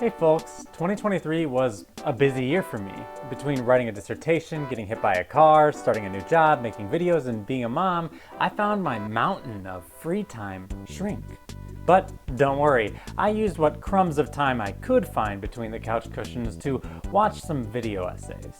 Hey folks, 2023 was a busy year for me. Between writing a dissertation, getting hit by a car, starting a new job, making videos, and being a mom, I found my mountain of free time shrink. But don't worry, I used what crumbs of time I could find between the couch cushions to watch some video essays.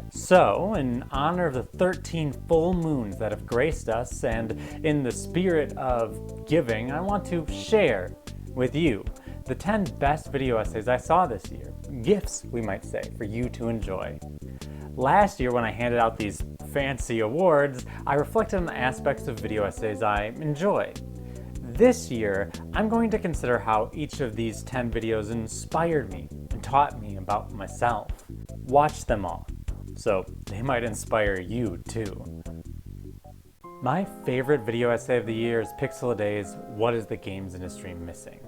So, in honor of the 13 full moons that have graced us, and in the spirit of giving, I want to share with you the 10 best video essays I saw this year. Gifts, we might say, for you to enjoy. Last year, when I handed out these fancy awards, I reflected on the aspects of video essays I enjoy. This year, I'm going to consider how each of these 10 videos inspired me and taught me about myself. Watch them all, so they might inspire you too. My favorite video essay of the year is Pixel a Day's What is the Games Industry Missing?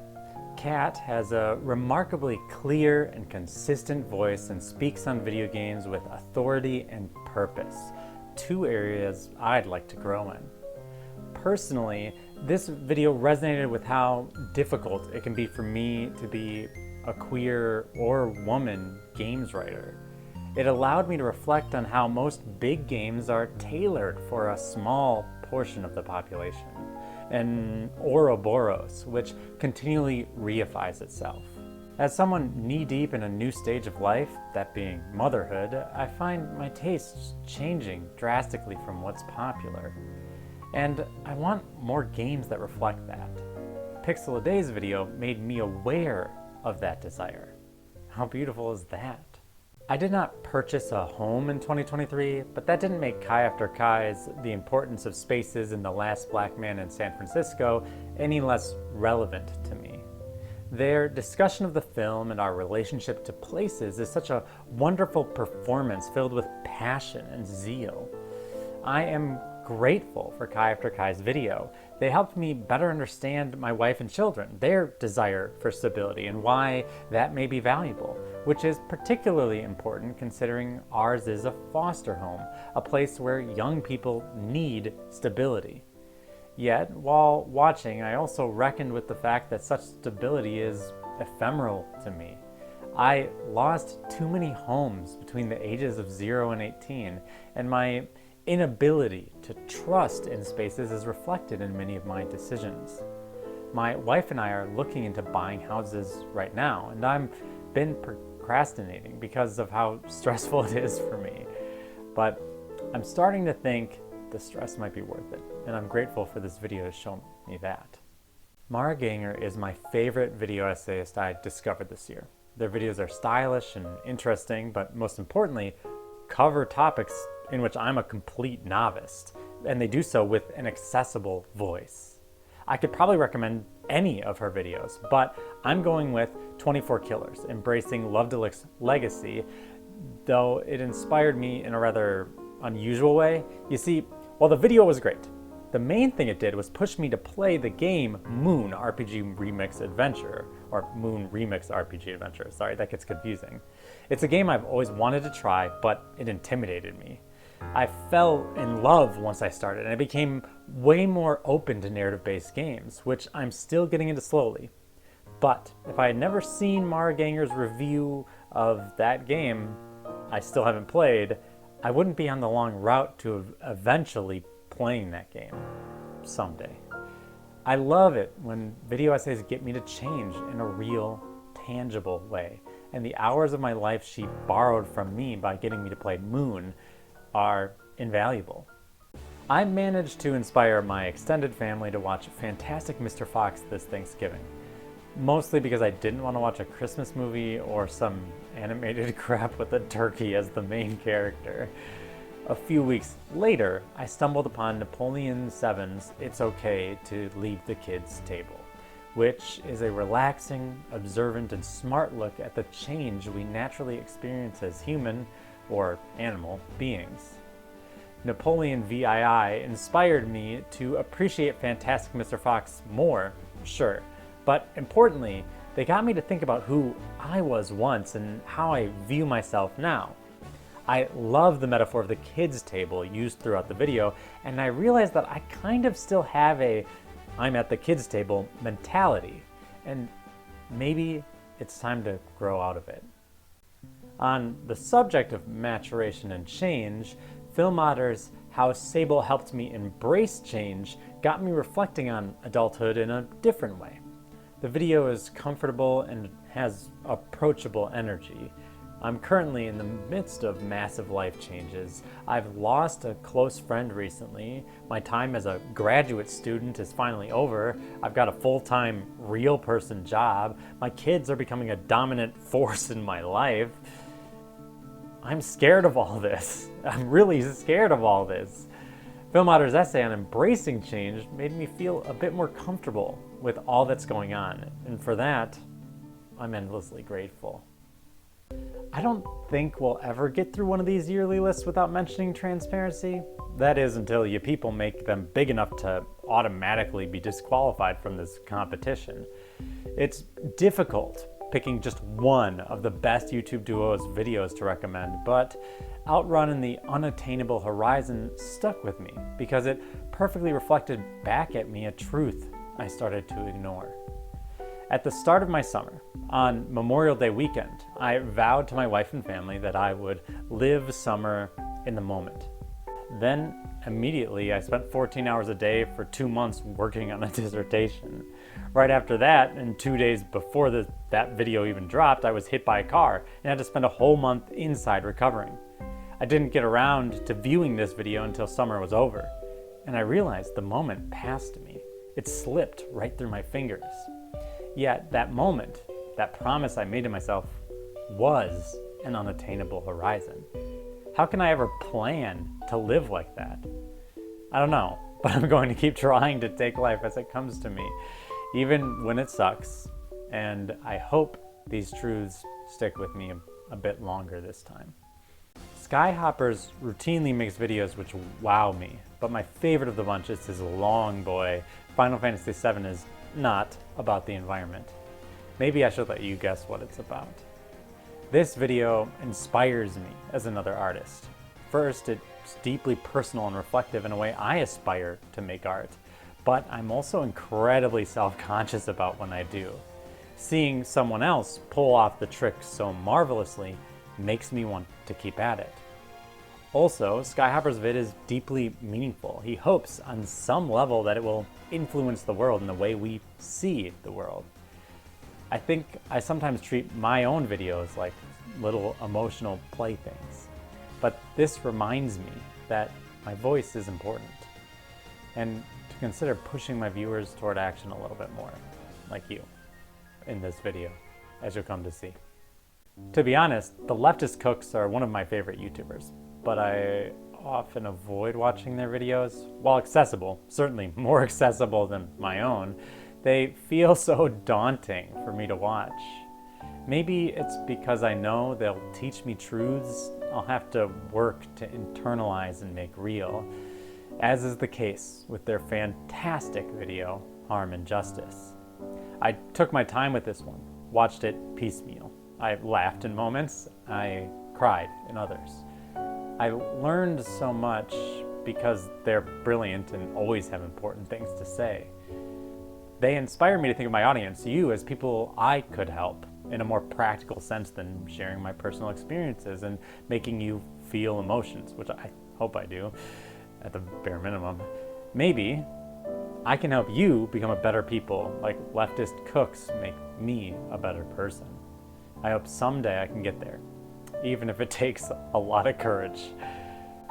Kat has a remarkably clear and consistent voice and speaks on video games with authority and purpose, two areas I'd like to grow in. Personally, this video resonated with how difficult it can be for me to be a queer or woman games writer. It allowed me to reflect on how most big games are tailored for a small portion of the population, an Ouroboros, which continually reifies itself. As someone knee-deep in a new stage of life, that being motherhood, I find my tastes changing drastically from what's popular. And I want more games that reflect that. Pixel a Day's video made me aware of that desire. How beautiful is that? I did not purchase a home in 2023, but that didn't make Kai After Kai's The Importance of Spaces and The Last Black Man in San Francisco any less relevant to me. Their discussion of the film and our relationship to places is such a wonderful performance filled with passion and zeal. I am grateful for Kai After Kai's video. They helped me better understand my wife and children, their desire for stability, and why that may be valuable, which is particularly important considering ours is a foster home, a place where young people need stability. Yet, while watching, I also reckoned with the fact that such stability is ephemeral to me. I lost too many homes between the ages of 0 and 18, and my inability to trust in spaces is reflected in many of my decisions. My wife and I are looking into buying houses right now, and I've been procrastinating because of how stressful it is for me. But I'm starting to think the stress might be worth it, and I'm grateful for this video to show me that. Mara Ganger is my favorite video essayist I discovered this year. Their videos are stylish and interesting, but most importantly, cover topics in which I'm a complete novice, and they do so with an accessible voice. I could probably recommend any of her videos, but I'm going with 24 Killers, Embracing Love Deluxe Legacy, though it inspired me in a rather unusual way. You see, while the video was great, the main thing it did was push me to play the game Moon RPG Remix Adventure, or Moon Remix RPG Adventure, sorry, that gets confusing. It's a game I've always wanted to try, but it intimidated me. I fell in love once I started, and I became way more open to narrative-based games, which I'm still getting into slowly. But if I had never seen Mara Ganger's review of that game I still haven't played, I wouldn't be on the long route to eventually playing that game someday. I love it when video essays get me to change in a real, tangible way, and the hours of my life she borrowed from me by getting me to play Moon are invaluable. I managed to inspire my extended family to watch Fantastic Mr. Fox this Thanksgiving, mostly because I didn't want to watch a Christmas movie or some animated crap with a turkey as the main character. A few weeks later, I stumbled upon Napoleon VII's It's Okay to Leave the Kids Table, which is a relaxing, observant, and smart look at the change we naturally experience as human or animal beings. Napoleon VII inspired me to appreciate Fantastic Mr. Fox more, sure, but importantly, they got me to think about who I was once and how I view myself now. I love the metaphor of the kids' table used throughout the video, and I realized that I kind of still have a I'm at the kids' table mentality, and maybe it's time to grow out of it. On the subject of maturation and change, Phil Motter's How Sable Helped Me Embrace Change got me reflecting on adulthood in a different way. The video is comfortable and has approachable energy. I'm currently in the midst of massive life changes. I've lost a close friend recently. My time as a graduate student is finally over. I've got a full-time, real person job. My kids are becoming a dominant force in my life. I'm scared of all this. I'm really scared of all this. Phil Motter's essay on embracing change made me feel a bit more comfortable with all that's going on, and for that, I'm endlessly grateful. I don't think we'll ever get through one of these yearly lists without mentioning transparency. That is, until you people make them big enough to automatically be disqualified from this competition. It's difficult picking just one of the best YouTube duos videos to recommend, but Outrun and the Unattainable Horizon stuck with me because it perfectly reflected back at me a truth I started to ignore. At the start of my summer, on Memorial Day weekend, I vowed to my wife and family that I would live summer in the moment. Then, immediately, I spent 14 hours a day for 2 months working on a dissertation. Right after that, and 2 days before that video even dropped, I was hit by a car and had to spend a whole month inside recovering. I didn't get around to viewing this video until summer was over, and I realized the moment passed me. It slipped right through my fingers. Yet that moment, that promise I made to myself, was an unattainable horizon. How can I ever plan to live like that? I don't know, but I'm going to keep trying to take life as it comes to me, even when it sucks, and I hope these truths stick with me a bit longer this time. Skyhopper routinely makes videos which wow me, but my favorite of the bunch is his long boy. Final Fantasy VII is not about the environment. Maybe I should let you guess what it's about. This video inspires me as another artist. First, it's deeply personal and reflective in a way I aspire to make art, but I'm also incredibly self-conscious about when I do. Seeing someone else pull off the trick so marvelously makes me want to keep at it. Also, Skyhopper's vid is deeply meaningful. He hopes on some level that it will influence the world in the way we see the world. I think I sometimes treat my own videos like little emotional playthings, but this reminds me that my voice is important, and to consider pushing my viewers toward action a little bit more, like you, in this video, as you'll come to see. To be honest, the Leftist Cooks are one of my favorite YouTubers, but I often avoid watching their videos. While accessible, certainly more accessible than my own, they feel so daunting for me to watch. Maybe it's because I know they'll teach me truths I'll have to work to internalize and make real, as is the case with their fantastic video, Harm and Justice. I took my time with this one, watched it piecemeal. I laughed in moments, I cried in others. I learned so much because they're brilliant and always have important things to say. They inspire me to think of my audience, you, as people I could help in a more practical sense than sharing my personal experiences and making you feel emotions, which I hope I do, at the bare minimum. Maybe I can help you become a better people, like Leftist Cooks make me a better person. I hope someday I can get there, even if it takes a lot of courage.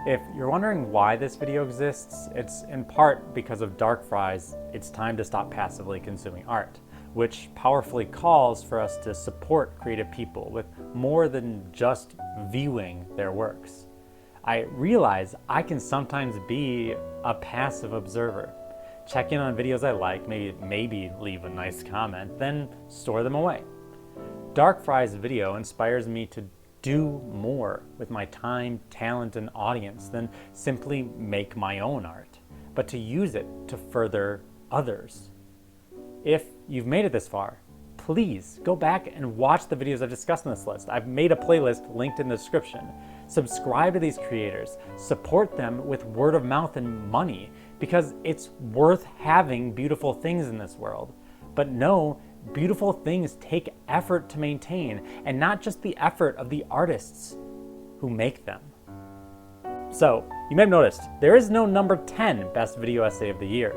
If you're wondering why this video exists, it's in part because of Darkfry's It's Time to Stop Passively Consuming Art, which powerfully calls for us to support creative people with more than just viewing their works. I realize I can sometimes be a passive observer. Check in on videos I like, maybe leave a nice comment, then store them away. Darkfry's video inspires me to do more with my time, talent, and audience than simply make my own art, but to use it to further others. If you've made it this far, please go back and watch the videos I've discussed in this list. I've made a playlist linked in the description. Subscribe to these creators, support them with word of mouth and money, because it's worth having beautiful things in this world. But know Beautiful things take effort to maintain, and not just the effort of the artists who make them. So, you may have noticed, there is no number 10 best video essay of the year.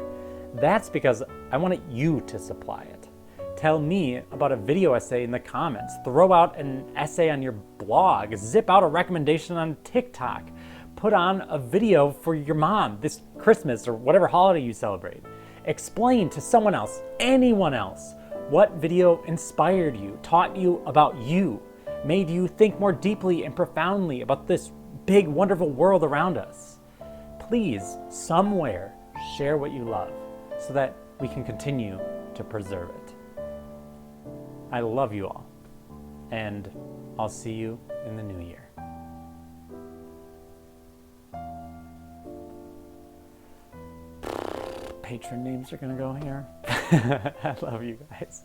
That's because I wanted you to supply it. Tell me about a video essay in the comments. Throw out an essay on your blog. Zip out a recommendation on TikTok. Put on a video for your mom this Christmas or whatever holiday you celebrate. Explain to someone else, anyone else, what video inspired you, taught you about you, made you think more deeply and profoundly about this big, wonderful world around us. Please, somewhere, share what you love so that we can continue to preserve it. I love you all, and I'll see you in the new year. Patron names are gonna go here. I love you guys.